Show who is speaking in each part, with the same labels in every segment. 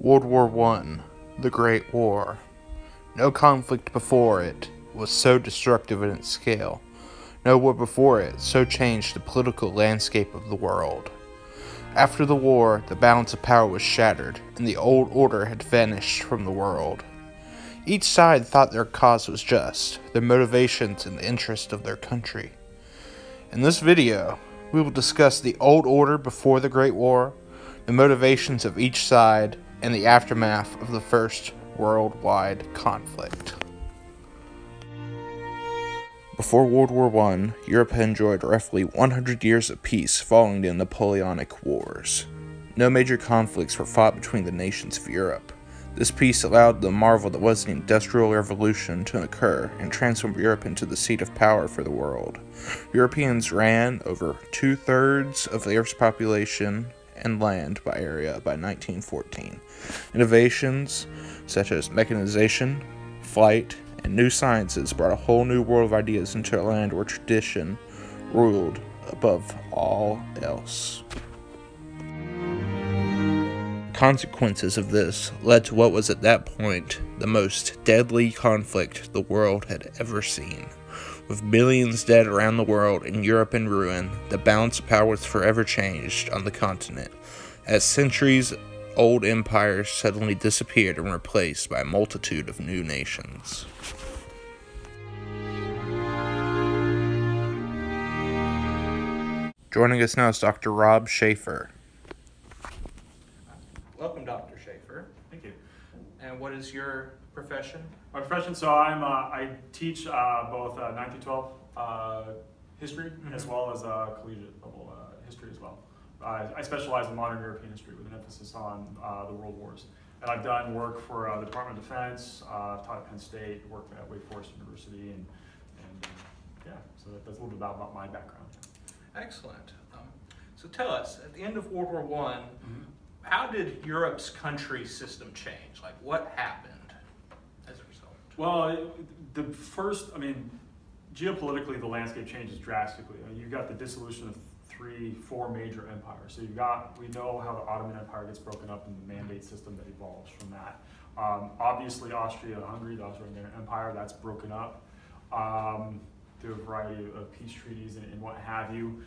Speaker 1: World War I, the Great War. No conflict before it was so destructive in its scale. No war before it so changed the political landscape of the world. After the war, the balance of power was shattered, and the old order had vanished from the world. Each side thought their cause was just, their motivations and the interest of their country. In this video, we will discuss the old order before the Great War, the motivations of each side, and the aftermath of the first worldwide conflict. Before World War I, Europe had enjoyed roughly 100 years of peace following the Napoleonic Wars. No major conflicts were fought between the nations of Europe. This peace allowed the marvel that was the Industrial Revolution to occur and transform Europe into the seat of power for the world. Europeans ran over 2/3 of the Earth's population and land by area by 1914. Innovations such as mechanization, flight, and new sciences brought a whole new world of ideas into a land where tradition ruled above all else. Consequences of this led to what was at that point the most deadly conflict the world had ever seen. With millions dead around the world and Europe in ruin, the balance of power was forever changed on the continent, as centuries-old empires suddenly disappeared and were replaced by a multitude of new nations. Joining us now is Dr. Rob Schaefer. Welcome, Dr. Schaefer.
Speaker 2: Thank you.
Speaker 1: And what is your profession?
Speaker 2: My profession, so I teach both 9 through 12 history as well as collegiate level history as well. I specialize in modern European history with an emphasis on the world wars. And I've done work for the Department of Defense, I've taught at Penn State, worked at Wake Forest University, and so that's a little bit about my background.
Speaker 1: Excellent. So tell us, at the end of World War I, how did Europe's country system change? Like, what happened as a result?
Speaker 2: Well, geopolitically, the landscape changes drastically. You've got the dissolution of 3-4 major empires. So we know how the Ottoman Empire gets broken up and the mandate system that evolves from that. Obviously, Austria-Hungary, the Austro-Hungarian Empire, that's broken up through a variety of peace treaties and what have you.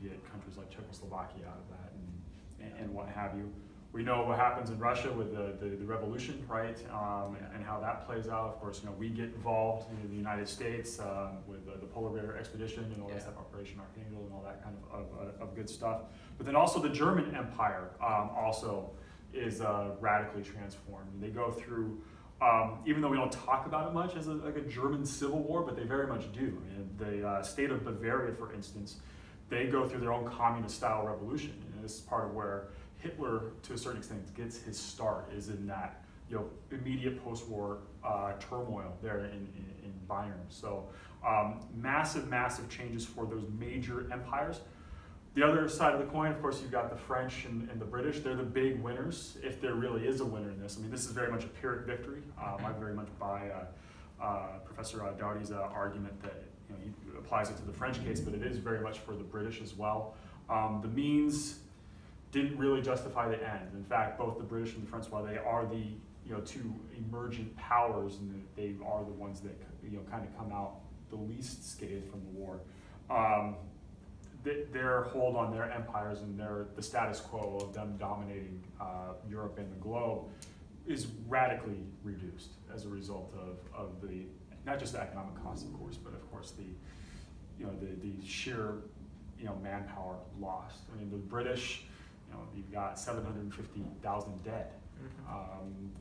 Speaker 2: You get countries like Czechoslovakia out of that and what have you. We know what happens in Russia with the revolution, right, and how that plays out. Of course, we get involved in the United States with the Polar Bear expedition and all that stuff, Operation Archangel and all that kind of good stuff. But then also the German Empire also is radically transformed. They go through, even though we don't talk about it much as like a German civil war, but they very much do. The state of Bavaria, for instance, they go through their own communist-style revolution. And this is part of where Hitler, to a certain extent, gets his start, is in that immediate post-war turmoil there in Bayern. So massive changes for those major empires. The other side of the coin, of course, you've got the French and the British. They're the big winners, if there really is a winner in this. I mean, this is very much a Pyrrhic victory. I very much buy Professor Doughty's argument that he applies it to the French case, but it is very much for the British as well. The means didn't really justify the end. In fact, both the British and the French, while they are the two emergent powers, and they are the ones that kind of come out the least scathed from the war, their hold on their empires and the status quo of them dominating Europe and the globe is radically reduced as a result of the not just the economic costs, of course, but of course the sheer manpower lost. I mean, the British, you've got 750,000 dead.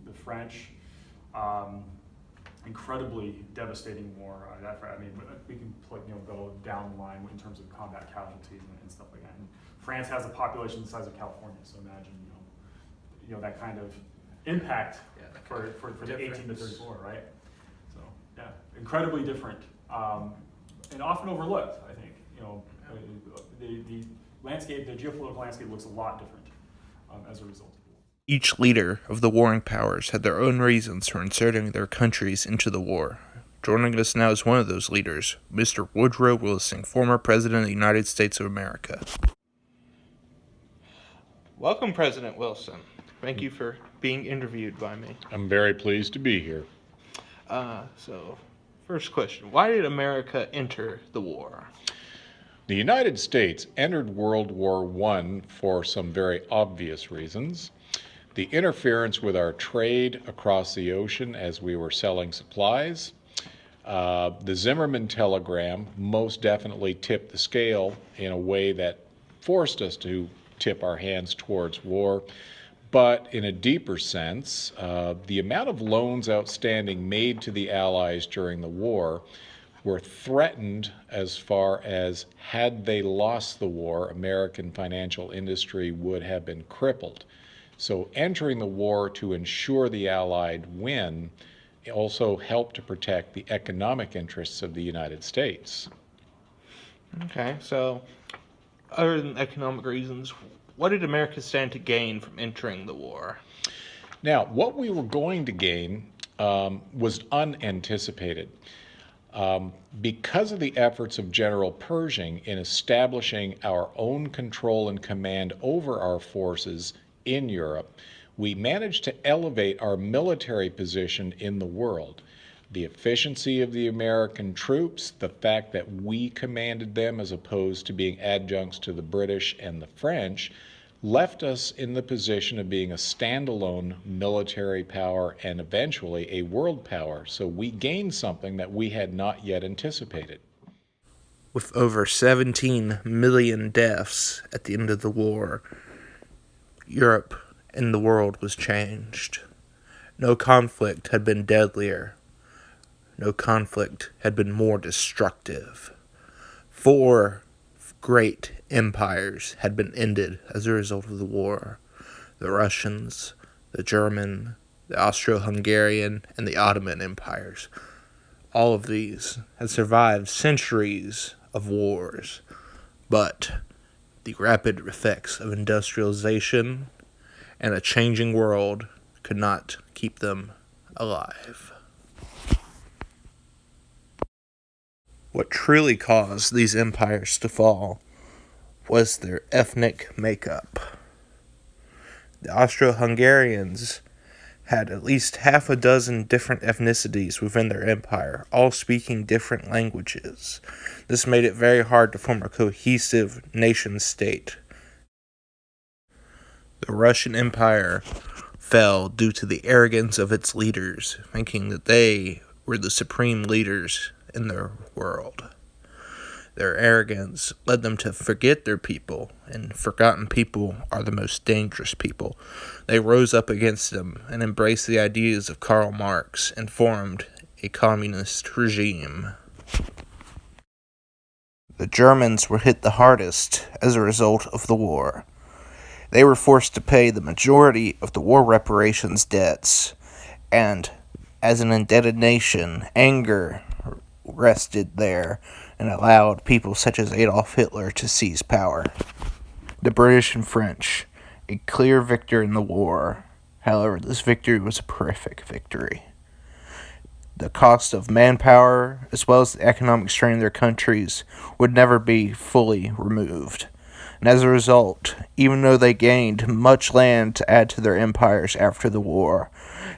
Speaker 2: The French, incredibly devastating war. I mean, we can go down the line in terms of combat casualties and stuff like that. And France has a population the size of California, so imagine that kind of impact for the 18 to 34, right? So yeah, incredibly different, and often overlooked. I think the landscape, the geopolitical landscape, looks a lot different as a result.
Speaker 1: Each leader of the warring powers had their own reasons for inserting their countries into the war. Joining us now is one of those leaders, Mr. Woodrow Wilson, former President of the United States of America. Welcome, President Wilson.
Speaker 3: Thank you for being interviewed by me.
Speaker 4: I'm very pleased to be here.
Speaker 3: So, first question. Why did America enter the war?
Speaker 4: The United States entered World War I for some very obvious reasons. The interference with our trade across the ocean as we were selling supplies. The Zimmerman telegram most definitely tipped the scale in a way that forced us to tip our hands towards war. But in a deeper sense, the amount of loans outstanding made to the Allies during the war were threatened as far as, had they lost the war, American financial industry would have been crippled. So entering the war to ensure the Allied win also helped to protect the economic interests of the United States.
Speaker 3: Okay, so other than economic reasons, what did America stand to gain from entering the war?
Speaker 4: Now, what we were going to gain was unanticipated. Because of the efforts of General Pershing in establishing our own control and command over our forces in Europe, we managed to elevate our military position in the world. The efficiency of the American troops, the fact that we commanded them as opposed to being adjuncts to the British and the French, left us in the position of being a standalone military power and eventually a world power. So we gained something that we had not yet anticipated.
Speaker 1: With over 17 million deaths at the end of the war, Europe and the world was changed. No conflict had been deadlier. No conflict had been more destructive. 4 great empires had been ended as a result of the war. The Russians, the German, the Austro-Hungarian, and the Ottoman empires. All of these had survived centuries of wars, but the rapid effects of industrialization and a changing world could not keep them alive. What truly caused these empires to fall was their ethnic makeup. The Austro-Hungarians had at least half a dozen different ethnicities within their empire, all speaking different languages. This made it very hard to form a cohesive nation-state. The Russian Empire fell due to the arrogance of its leaders, thinking that they were the supreme leaders in their world. Their arrogance led them to forget their people, and forgotten people are the most dangerous people. They rose up against them and embraced the ideas of Karl Marx and formed a communist regime. The Germans were hit the hardest as a result of the war. They were forced to pay the majority of the war reparations debts, and as an indebted nation, anger rested there and allowed people such as Adolf Hitler to seize power. The British and French, a clear victor in the war. However, this victory was a horrific victory. The cost of manpower, as well as the economic strain of their countries, would never be fully removed. And as a result, even though they gained much land to add to their empires after the war,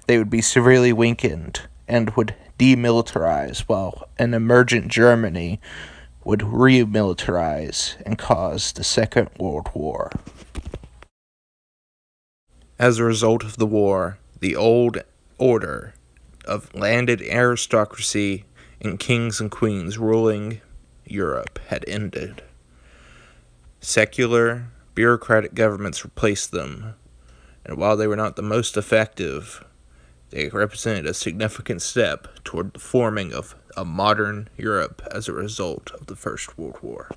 Speaker 1: they would be severely weakened and would demilitarize, while an emergent Germany would remilitarize and cause the Second World War. As a result of the war, the old order of landed aristocracy and kings and queens ruling Europe had ended. Secular, bureaucratic governments replaced them, and while they were not the most effective, they represented a significant step toward the forming of a modern Europe as a result of the First World War.